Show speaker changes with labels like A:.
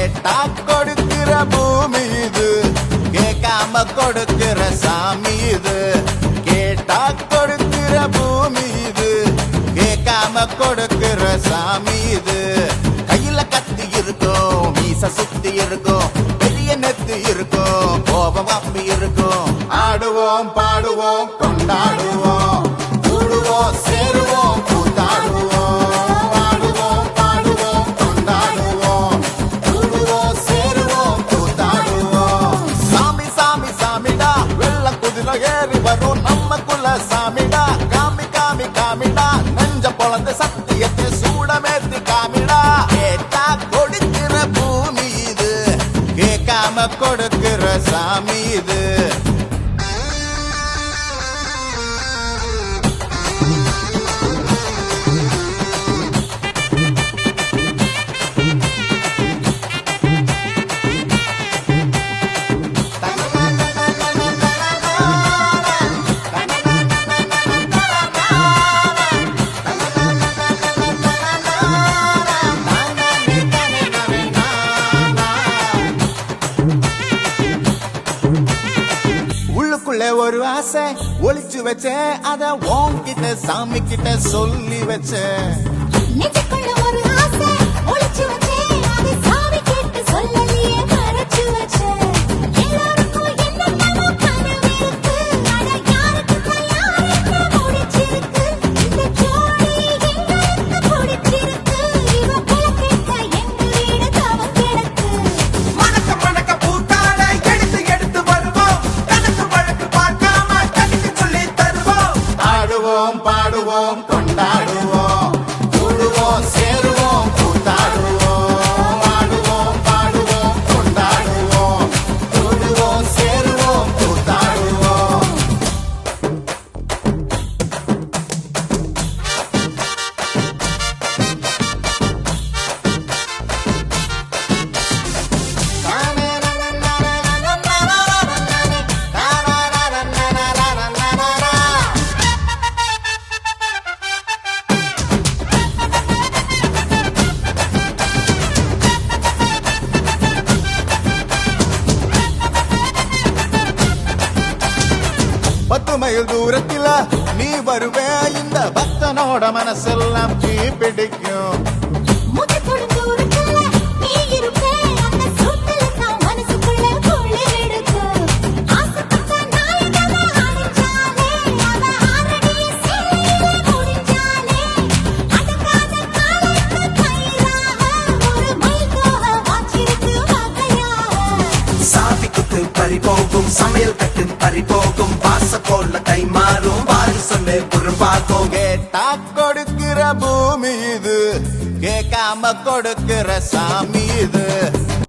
A: கேட்டா கொடுக்கிற பூமி இது, கேட்காம கொடுக்கிற சாமி இது. கேட்டா கொடுக்கிற பூமி இது, கேட்காம கொடுக்கிற சாமி இது. கையில கத்தி இருக்கும், மீச சுத்தி இருக்கும், பெரிய நெத்து இருக்கும், கோபம் அப்பி இருக்கும். ஆடுவோம் பாடுவோம் கொண்டாடுவோம், கூடுவோம் சேருவோம் கூத்தாடுவோம். ஆடுவோம் பாடுவோம் கொண்டாடுவோம், கூடுவோம் சேருவோம் கூத்தாடுவோம். சாமி சாமி சாமிடா, வெள்ள குதிரை ஏறி வரும் நம்ம குல சாமிடா. காமி காமி காமிடா, நெஞ்ச பொழந்த சத்தியத்தை சூடமேத்தி காமிடா. கேட்டா கொடுக்கிற பூமி இது, கேட்காம கொடுக்கிற சாமி இது. உள்ளுக்குள்ள ஒரு ஆசை ஒளிச்சு வச்சேன், அத உன்கிட்ட சாமி கிட்ட சொல்லி வச்சேன்.
B: நெஞ்சுக்குள்ள ஒரு ஆசை ஒளிச்சு வச்சேன், அதை சாமி கிட்ட சொல்லலையே மறைச்சு வச்சேன். எல்லாருக்கும் என்னென்னமோ கனவு இருக்கு, ஆனா யாருக்கு கல்யாணத்தை முடிச்சிருக்கு. இந்த ஜோடி எங்களுக்கு பிடிச்சிருக்கு, இவ போக்கிட்ட எங்க வீடு தவம் கிடக்கு.
C: மணக்க மணக்க பூத்தாட எடுத்து எடுத்து வருவோம், கணக்கு வழக்கு பார்க்காம கணிக்கு சொல்லி தருவோம்.
A: ஆடுவோம் பாடுவோம் கொண்டாடுவோம், கூடுவோம் சேருவோம் கூத்தாடுவோம். ஆடுவோம் பாடுவோம் கொண்டாடுவோம், கூடுவோம் சேருவோம் கூத்தாடுவோம். பத்து மைல் தூரத்தில நீ வருவே, இந்த பக்தனோட மனசெல்லாம் தீ பிடிக்கும்.
B: முகத்தோட தூரத்துல நீ இருப்ப, அந்த சூட்டுல தான் மனசுக்குள்ள குளிர் எடுக்கு. ஆசைப்பட்ட நாயகனை அடைஞ்சாலே, அவ ஆரடிய சேலையில முடிஞ்சாலே. அடங்காத காலத்து கயிறாக, ஒரு மைல் போக வாச்சிருக்கு வகையாக.
C: சாவி குத்து பறி போகும், சமையல் கட்டு பறி போகும், வாச போல கை மாறும், வாரி சொல்லு உருவாகும்.
A: கேட்டா கொடுக்கிற பூமி இது, கேட்காம கொடுக்கிற சாமி இது.